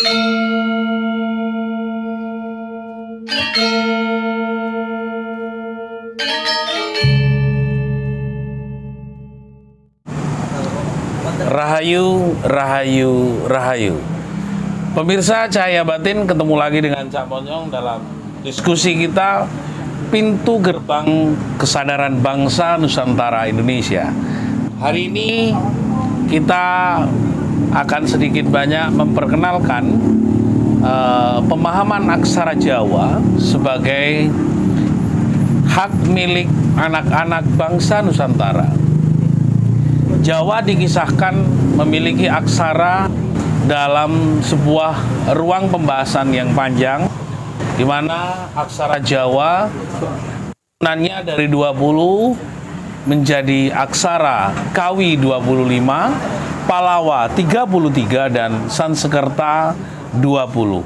Rahayu, rahayu, rahayu. Pemirsa Cahaya Batin, ketemu lagi dengan Cak Monyong dalam diskusi kita Pintu Gerbang Kesadaran Bangsa Nusantara Indonesia. Hari ini kita akan sedikit banyak memperkenalkan pemahaman aksara Jawa sebagai hak milik anak-anak bangsa Nusantara. Jawa dikisahkan memiliki aksara dalam sebuah ruang pembahasan yang panjang, di mana aksara Jawa turunannya dari 20 menjadi aksara Kawi 25, Palawa 33, dan Sansekerta 20.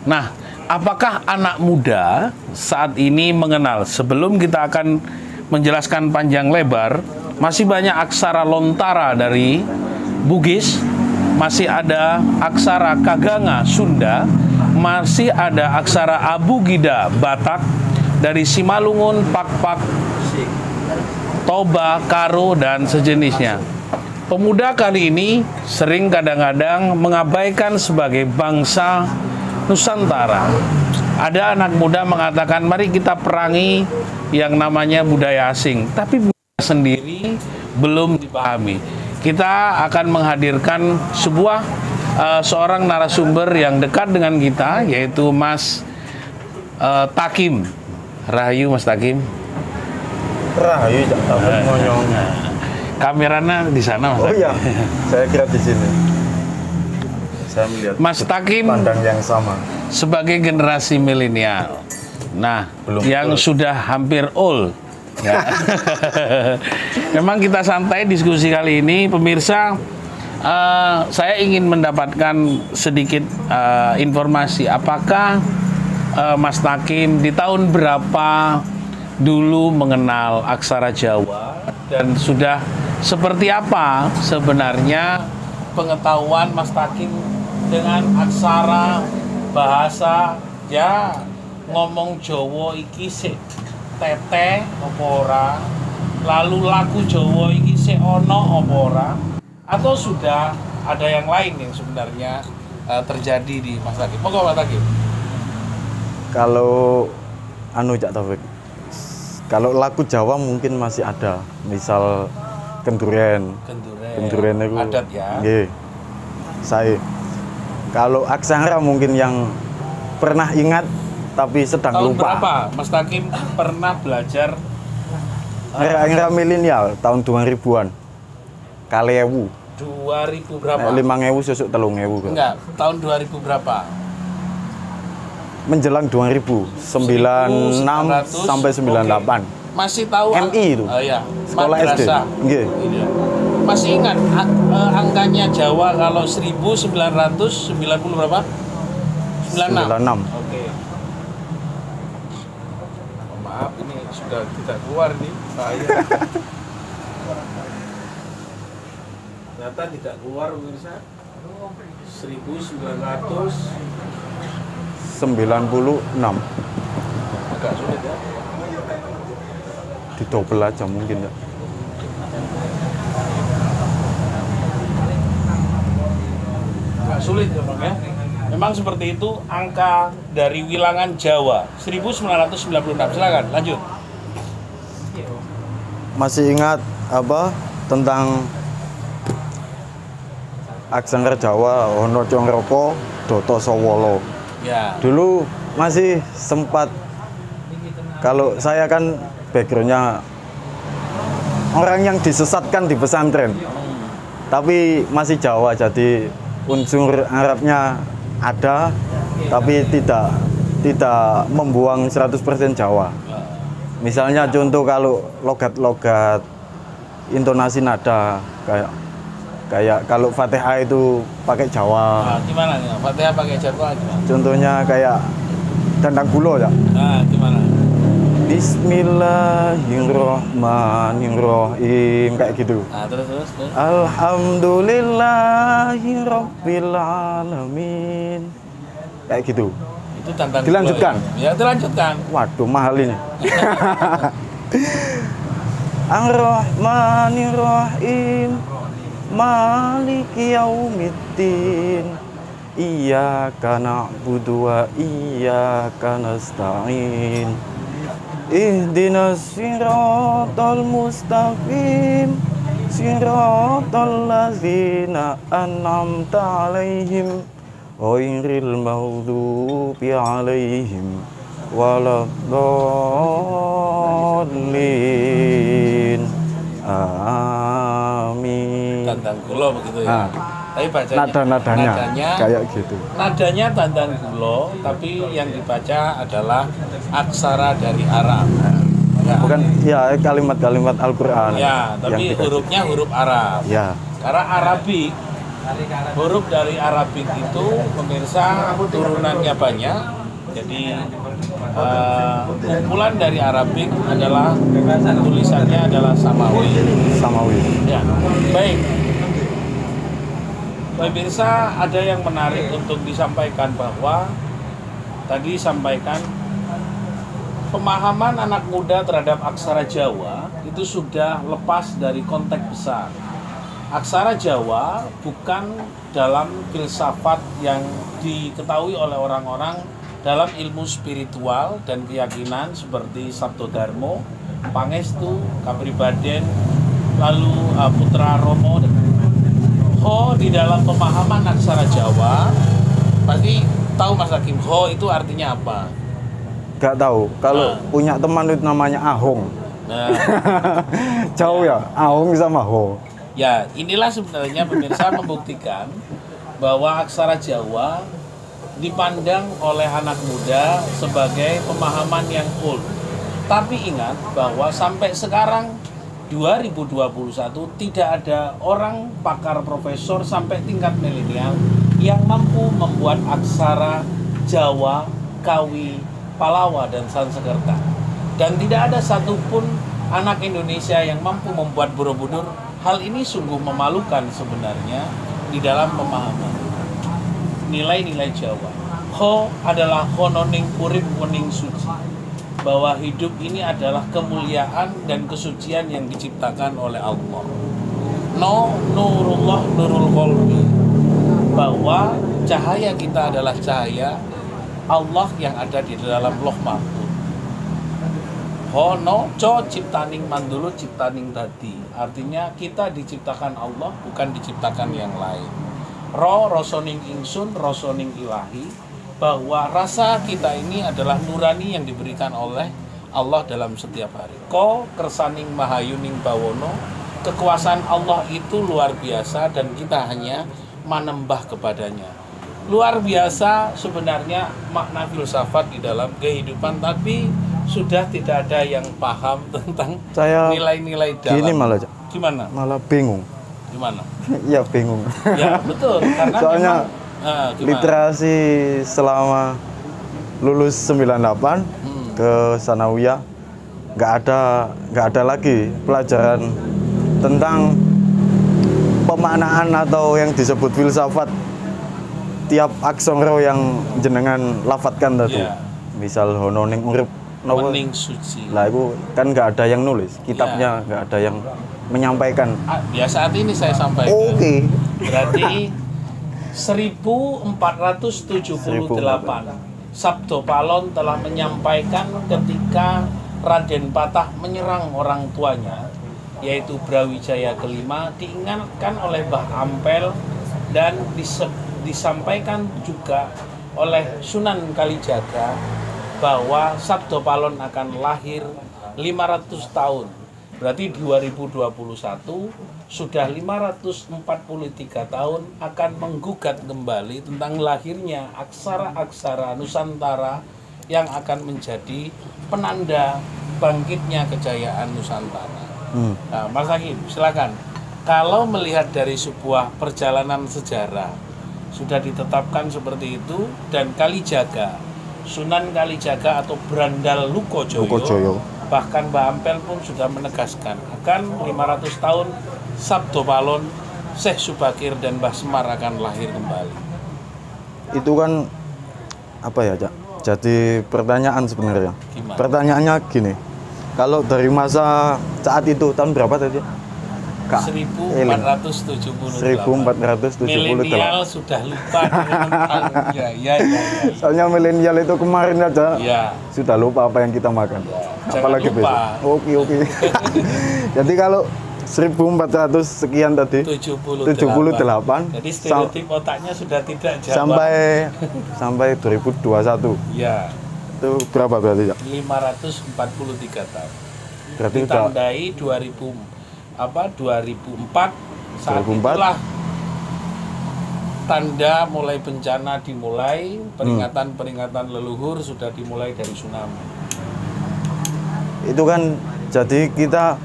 Nah, apakah anak muda saat ini mengenal? Sebelum kita akan menjelaskan panjang lebar, masih banyak aksara lontara dari Bugis, masih ada aksara Kaganga Sunda, masih ada aksara Abugida Batak, dari Simalungun, Pakpak, Toba, Karo, dan sejenisnya. Pemuda kali ini sering kadang-kadang mengabaikan sebagai bangsa Nusantara. Ada anak muda mengatakan, mari kita perangi yang namanya budaya asing, tapi sendiri belum dipahami. Kita akan menghadirkan seorang narasumber yang dekat dengan kita, yaitu Mas Takim. Rahayu Mas Takim. Rahayu Cak Monyong. Kameranya di sana Mas. Oh iya, saya kira di sini. Saya melihat Mas Takim pandang yang sama. Sebagai generasi milenial. Nah, yang sudah hampir old. Ya. Memang kita santai diskusi kali ini, pemirsa. Saya ingin mendapatkan sedikit informasi. Apakah Mas Takim di tahun berapa dulu mengenal aksara Jawa, dan sudah seperti apa sebenarnya pengetahuan Mas Takim dengan aksara bahasa ya ngomong Jawa iki sik teteh apa ora, lalu lagu Jawa iki sik ono apa ora, atau sudah ada yang lain yang sebenarnya terjadi di Mas Takim? Monggo Mas Takim. Kalau Cak Taufik, kalau lagu Jawa mungkin masih ada, misal kenduren itu adat ya. Nggih. Saya kalau aksara mungkin yang pernah ingat tapi sedang tahun lupa. Berapa Mas Takim pernah belajar? Era milenial tahun 2000-an. Kali 2000 berapa? 5.000 susuk 3.000. Enggak, tahun 2000 berapa? Menjelang 2000, 96 sampai 98. Okay. Masih tahu MI itu. Iya, Sekolah SD. Nggih. Iya. Masih ingat angkanya Jawa kalau 1990 berapa? 96. Oke. Maaf, ini sudah tidak keluar nih saya. Ternyata tidak keluar pemirsa. 96. Agak sulit ya. Didobel aja mungkin ya. Agak sulit ya Bang ya. Memang seperti itu angka dari Wilangan Jawa 1996. Silakan lanjut. Masih ingat apa tentang aksara Jawa ono congroko doto sowolo. Ya. Dulu masih sempat, kalau saya kan backgroundnya orang yang disesatkan di pesantren, tapi masih Jawa, jadi unsur Arabnya ada, tapi tidak membuang 100% Jawa. Misalnya contoh kalau logat-logat intonasi nada kayak kalau Fatihah itu pakai Jawa. Nah, gimana nih? Fatihah pakai Jawa gimana? Contohnya kayak dandang gulo ya. Nah, gimana? Bismillahirrahmanirrahim kayak gitu. Nah, terus. Alhamdulillahirabbil alamin. Kayak gitu. Itu tantang Dilanjutkan? Ya, dilanjutkan. Waduh, mahal ini. Ar-Rahmanir-Rahim Maliki Yaumiddin Iyyaka na'budu wa iyyaka nasta'in Ihdinas siratal mustaqim Siratal ladzina an'amta 'alaihim ghairil maghdubi 'alaihim waladdallin. Amin. Tandang gulo begitu ya. Tapi bacanya Nadanya kayak gitu. Nadanya tandang gulo, tapi yang dibaca adalah aksara dari Arab. Ya. Bukan ya kalimat-kalimat Al-Qur'an. Ya, tapi hurufnya huruf Arab. Ya. Karena Arabik, huruf dari Arabik itu pemirsa turunannya banyak. Jadi kumpulan dari Arabik adalah tulisannya adalah Samawi. Ya, baik. Pemirsa, ada yang menarik untuk disampaikan bahwa tadi sampaikan pemahaman anak muda terhadap aksara Jawa itu sudah lepas dari konteks besar. Aksara Jawa bukan dalam filsafat yang diketahui oleh orang-orang dalam ilmu spiritual dan keyakinan seperti Sabto Darmo, Pangestu, Kapribaden, lalu Putra Romo. Ho di dalam pemahaman aksara Jawa, pasti tahu Mas Hakim, ho itu artinya apa? Gak tahu. Kalau punya teman itu namanya Ahong. Nah, jauh ya, Ahong sama ho. Ya, inilah sebenarnya pemirsa membuktikan bahwa aksara Jawa dipandang oleh anak muda sebagai pemahaman yang old. Tapi ingat bahwa sampai sekarang 2021 tidak ada orang pakar profesor sampai tingkat milenial yang mampu membuat aksara Jawa, Kawi, Palawa, dan Sanskerta. Dan tidak ada satupun anak Indonesia yang mampu membuat Borobudur. Hal ini sungguh memalukan sebenarnya di dalam pemahaman nilai-nilai Jawa. Ho adalah hononing urip wening suci, bahwa hidup ini adalah kemuliaan dan kesucian yang diciptakan oleh Allah. No, nurullah nurul qalbi, bahwa cahaya kita adalah cahaya Allah yang ada di dalam Loh Mahfuz. Hono co ciptaning mandulu ciptaning tadi, artinya kita diciptakan Allah, bukan diciptakan yang lain. Ro rosoning ingsun rosoning ilahi, bahwa rasa kita ini adalah nurani yang diberikan oleh Allah dalam setiap hari. Ko kersaning mahayuning bawono, kekuasaan Allah itu luar biasa dan kita hanya menembah kepadanya. Luar biasa sebenarnya makna filsafat di dalam kehidupan, tapi sudah tidak ada yang paham tentang nilai-nilai dalam. Gini malah, gimana? Malah bingung. Gimana? Ya bingung. Ya betul, karena soalnya memang, literasi selama lulus 98 ke Sanawiyah nggak ada lagi pelajaran tentang pemaknaan atau yang disebut filsafat tiap aksara yang jenengan lafatkan tadi. Yeah. Misal hononing urip wening suci. Lah itu kan nggak ada yang nulis, kitabnya nggak ada yang menyampaikan. Ya saat ini saya sampaikan. Oke. Berarti 1478 Sabto Palon telah menyampaikan ketika Raden Patah menyerang orang tuanya, yaitu Brawijaya kelima, diingatkan oleh Mbah Ampel dan disampaikan juga oleh Sunan Kalijaga bahwa Sabto Palon akan lahir 500 tahun. Berarti 2021 sudah 543 tahun akan menggugat kembali tentang lahirnya aksara-aksara Nusantara yang akan menjadi penanda bangkitnya kejayaan Nusantara. Nah, Mas Hakim, silakan. Kalau melihat dari sebuah perjalanan sejarah sudah ditetapkan seperti itu dan Kalijaga Sunan Kalijaga atau Brandal Lukojoyo. Bahkan Mbah Ampel pun sudah menegaskan akan 500 tahun Sabdo Palon, Syekh Subakir dan Mbah Semar akan lahir kembali. Itu kan apa ya, Cak? Jadi pertanyaan sebenarnya. Gimana? Pertanyaannya gini. Kalau dari masa saat itu tahun berapa tadi? 1478. Milenial sudah lupa dengan tahunnya. Ya. Soalnya milenial itu kemarin aja sudah lupa apa yang kita makan. Apalagi lupa. besok. Oke. Jadi kalau 1400 sekian tadi 78. Jadi stereotip otaknya sudah tidak Jawa. Sampai 2021. Ya. Itu berapa berarti, ya? 543 tahun. Berarti ditandai 2004 saat 2004. Itulah tanda mulai bencana dimulai, peringatan leluhur sudah dimulai dari tsunami. Itu kan jadi kita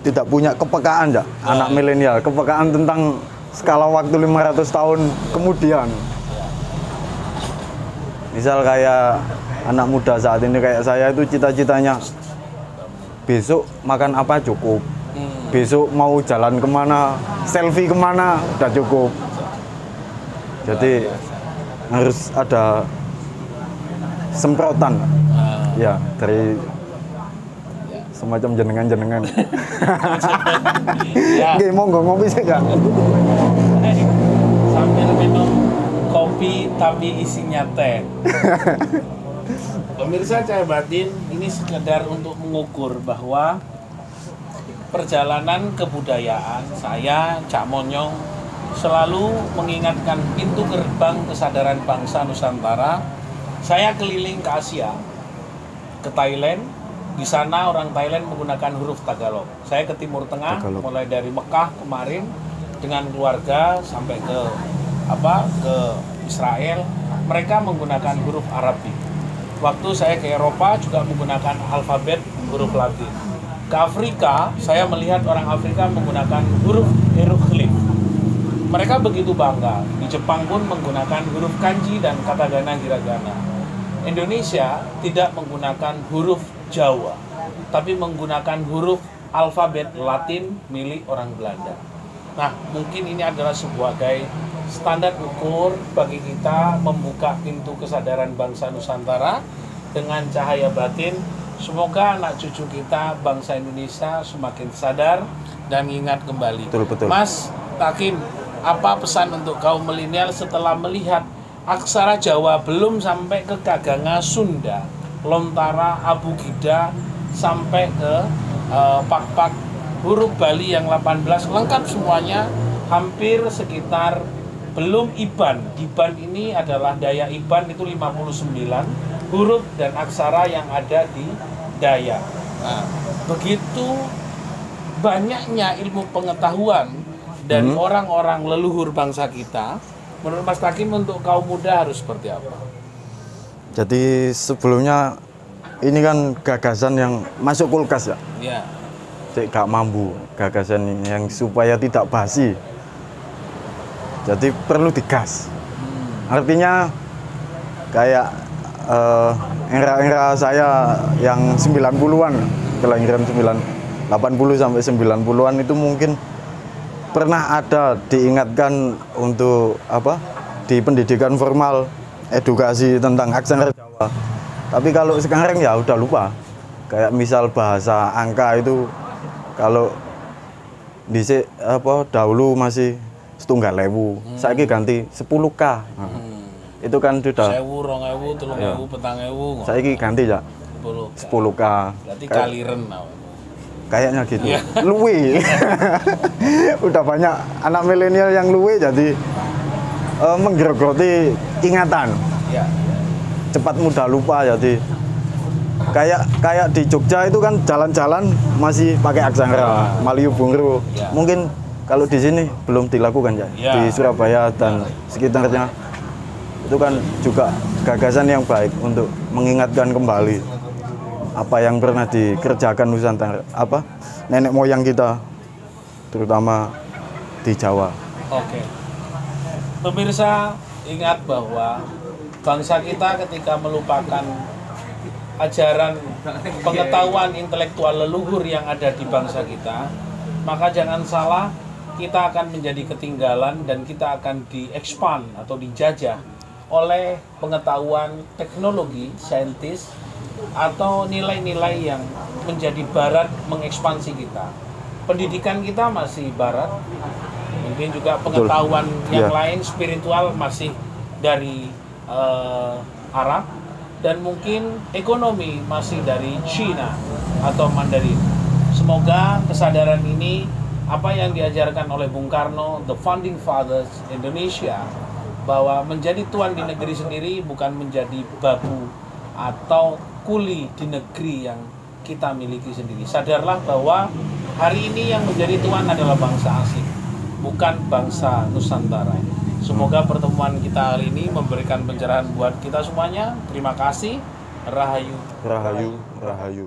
tidak punya kepekaan, ya, anak milenial, kepekaan tentang skala waktu 500 tahun kemudian. Misal kayak anak muda saat ini kayak saya itu cita-citanya besok makan apa cukup, besok mau jalan kemana, selfie kemana udah cukup. Jadi harus ada semprotan, ya, dari semacam jenengan. Oke, monggo ngopi sih, Kak. Sambil minum kopi tapi isinya teh. Pemirsa Cahaya Batin, ini sekedar untuk mengukur bahwa perjalanan kebudayaan saya, Cak Monyong, selalu mengingatkan pintu gerbang kesadaran bangsa Nusantara. Saya keliling ke Asia, ke Thailand. Di sana orang Thailand menggunakan huruf Tagalog. Saya ke Timur Tengah, mulai dari Mekah kemarin dengan keluarga sampai ke Israel, mereka menggunakan huruf Arabi. Waktu saya ke Eropa juga menggunakan alfabet huruf Latin. Ke Afrika, saya melihat orang Afrika menggunakan huruf hieroglif. Mereka begitu bangga. Di Jepang pun menggunakan huruf kanji dan katakana hiragana. Indonesia tidak menggunakan huruf Jawa, tapi menggunakan huruf alfabet Latin milik orang Belanda. Nah, mungkin ini adalah sebagai standar ukur bagi kita membuka pintu kesadaran bangsa Nusantara dengan Cahaya Batin. Semoga anak cucu kita, bangsa Indonesia, semakin sadar dan ingat kembali. Betul. Mas Takim, apa pesan untuk kaum milenial setelah melihat aksara Jawa belum sampai ke Gaganga Sunda, Lontara, Abugida, sampai ke Pak-Pak, huruf Bali yang 18, lengkap semuanya, hampir sekitar belum Iban. Iban ini adalah daya Iban itu 59 huruf dan aksara yang ada di Dayak. Nah, begitu banyaknya ilmu pengetahuan dari orang-orang leluhur bangsa kita, menurut Mas Takim untuk kaum muda harus seperti apa? Jadi sebelumnya ini kan gagasan yang masuk kulkas, ya? Iya. Cek gak mampu, gagasan yang supaya tidak basi. Jadi perlu digas. Artinya kayak era-era saya yang 90-an, kelahiran 80 sampai 90-an itu mungkin pernah ada diingatkan untuk di pendidikan formal edukasi tentang aksara Jawa. Tapi kalau sekarang ya udah lupa. Kayak misal bahasa angka itu kalau dahulu masih 1.000, saiki ganti 10K. Itu kan sudah 1.000, 2.000, 3.000, 4.000. Saiki ganti ya 10K. Berarti kaliren. Kayaknya gitu. Luwe. Udah banyak anak milenial yang luwe, jadi menggerogoti ingatan. Cepat mudah lupa, jadi kayak di Jogja itu kan jalan-jalan masih pakai aksara Malioboro. Mungkin kalau di sini belum dilakukan, ya. Di Surabaya dan sekitarnya itu kan juga gagasan yang baik untuk mengingatkan kembali apa yang pernah dikerjakan Nusantara, nenek moyang kita, terutama di Jawa. Oke. Pemirsa, ingat bahwa bangsa kita ketika melupakan ajaran pengetahuan intelektual leluhur yang ada di bangsa kita, maka jangan salah, kita akan menjadi ketinggalan dan kita akan diekspand atau dijajah oleh pengetahuan teknologi, saintis, atau nilai-nilai yang menjadi barat mengekspansi kita. Pendidikan kita masih barat, mungkin juga pengetahuan yang lain spiritual masih dari Arab, dan mungkin ekonomi masih dari Cina atau Mandarin. Semoga kesadaran ini, apa yang diajarkan oleh Bung Karno, the founding fathers Indonesia, bahwa menjadi tuan di negeri sendiri bukan menjadi babu atau kuli di negeri yang kita miliki sendiri. Sadarlah bahwa hari ini yang menjadi tuan adalah bangsa asing, bukan bangsa Nusantara. Semoga pertemuan kita hari ini memberikan pencerahan buat kita semuanya. Terima kasih. Rahayu. Rahayu, rahayu.